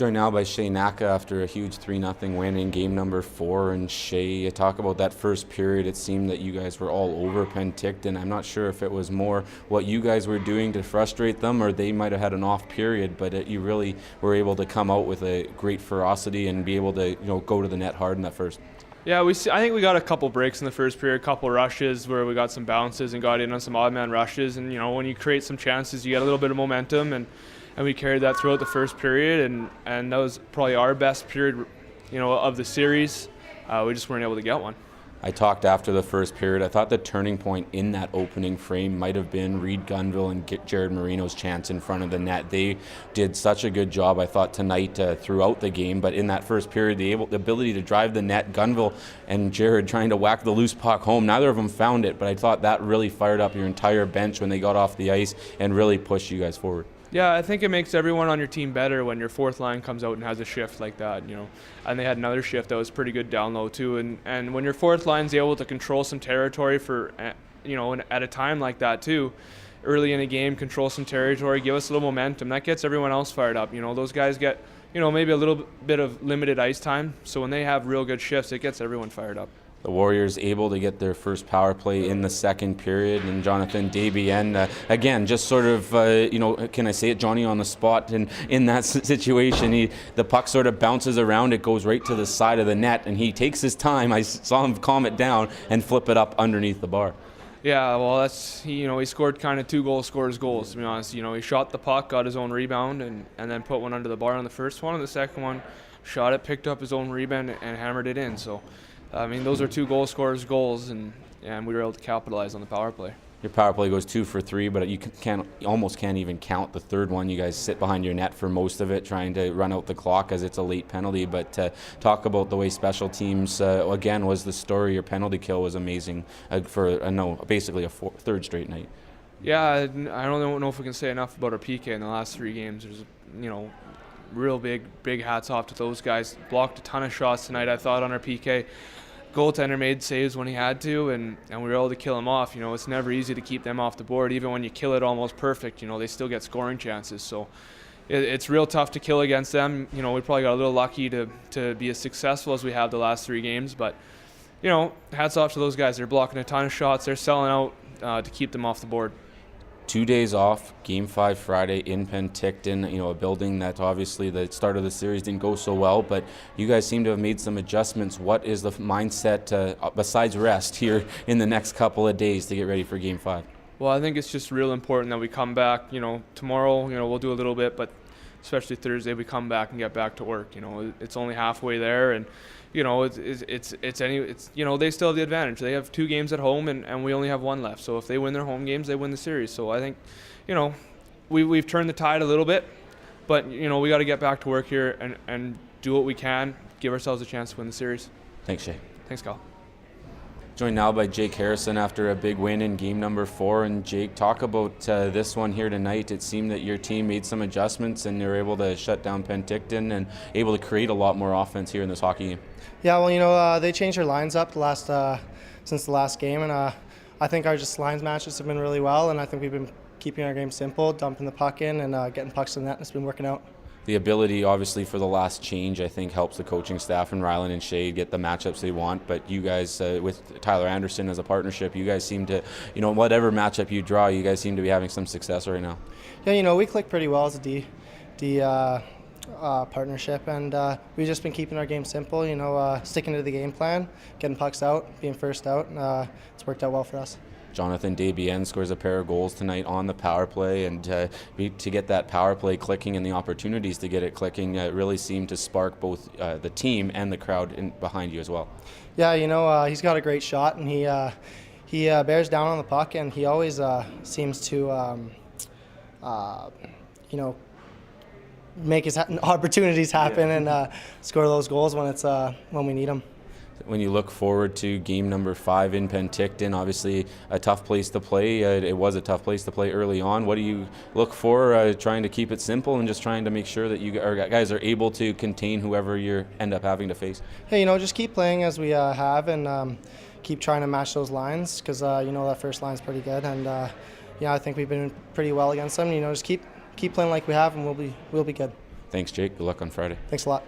Joined now by Shae Naka after a huge 3-0 win in game number 4. And Shae, you talk about that first period. It seemed that you guys were all over Penticton. I'm not sure if it was more what you guys were doing to frustrate them, or they might have had an off period. But you really were able to come out with a great ferocity and be able to go to the net hard in that first. Yeah, I think we got a couple breaks in the first period, a couple rushes where we got some bounces and got in on some odd man rushes. And when you create some chances, you get a little bit of momentum, and we carried that throughout the first period, and that was probably our best period, of the series. We just weren't able to get one. I talked after the first period. I thought the turning point in that opening frame might have been Reed Gunville and Jared Marino's chance in front of the net. They did such a good job, I thought, tonight throughout the game. But in that first period, the ability to drive the net, Gunville and Jared trying to whack the loose puck home, neither of them found it. But I thought that really fired up your entire bench when they got off the ice and really pushed you guys forward. Yeah, I think it makes everyone on your team better when your fourth line comes out and has a shift like that, And they had another shift that was pretty good down low too. And when your fourth line's able to control some territory for, at a time like that too, early in a game, control some territory, give us a little momentum, that gets everyone else fired up. Those guys get, maybe a little bit of limited ice time. So when they have real good shifts, it gets everyone fired up. The Warriors able to get their first power play in the second period, and Jonathan Desbiens, again, just sort of, can I say it, Johnny on the spot, and in that situation, the puck sort of bounces around, it goes right to the side of the net, and he takes his time. I saw him calm it down and flip it up underneath the bar. Yeah, well, he scored kind of 2 goals, scored his goals, to be honest. He shot the puck, got his own rebound, and then put one under the bar on the first one, and the second one, shot it, picked up his own rebound, and hammered it in, so... those are 2 goal scorers' goals, and we were able to capitalize on the power play. Your power play goes 2 for 3, but you almost can't even count the third one. You guys sit behind your net for most of it, trying to run out the clock as it's a late penalty. But talk about the way special teams, again, was the story. Your penalty kill was amazing for, basically a third straight night. Yeah, I don't know if we can say enough about our PK in the last 3 games. There's, real big hats off to those guys. Blocked a ton of shots tonight, I thought, on our PK. Goaltender made saves when he had to, and we were able to kill him off. It's never easy to keep them off the board. Even when you kill it almost perfect, they still get scoring chances. So it's real tough to kill against them. We probably got a little lucky to be as successful as we have the last 3 games. But, hats off to those guys. They're blocking a ton of shots. They're selling out to keep them off the board. 2 days off, Game 5 Friday in Penticton, a building that obviously the start of the series didn't go so well, but you guys seem to have made some adjustments. What is the mindset, besides rest, here in the next couple of days to get ready for Game 5? Well, I think it's just real important that we come back. Tomorrow, we'll do a little bit, but especially Thursday, we come back and get back to work. It's only halfway there, and they still have the advantage. They have 2 games at home, and we only have 1 left. So if they win their home games, they win the series. So I think, we've turned the tide a little bit, but we got to get back to work here and do what we can, give ourselves a chance to win the series. Thanks, Shae. Thanks, Kyle. Joined now by Jake Harrison after a big win in game number 4. And Jake, talk about this one here tonight. It seemed that your team made some adjustments and they were able to shut down Penticton and able to create a lot more offense here in this hockey game. Yeah, well, they changed their lines up since the last game, and I think our lines matches have been really well, and I think we've been keeping our game simple, dumping the puck in and getting pucks to the net, and it's been working out. The ability, obviously, for the last change, I think, helps the coaching staff and Ryland and Shae get the matchups they want. But you guys, with Tyler Anderson as a partnership, you guys seem to, whatever matchup you draw, you guys seem to be having some success right now. Yeah, we click pretty well as a D partnership, and we've just been keeping our game simple, sticking to the game plan, getting pucks out, being first out, and it's worked out well for us. Jonathan Desbiens scores a pair of goals tonight on the power play, and to get that power play clicking and the opportunities to get it clicking really seemed to spark both the team and the crowd behind you as well. Yeah, he's got a great shot, and he bears down on the puck, and he always seems to make his opportunities happen and score those goals when we need them. When you look forward to game number 5 in Penticton, obviously a tough place to play. It was a tough place to play early on. What do you look for, trying to keep it simple and just trying to make sure that you guys are able to contain whoever you end up having to face? Hey, just keep playing as we have, and keep trying to match those lines, because that first line's pretty good, and I think we've been pretty well against them. Just keep playing like we have, and we'll be good. Thanks, Jake. Good luck on Friday. Thanks a lot.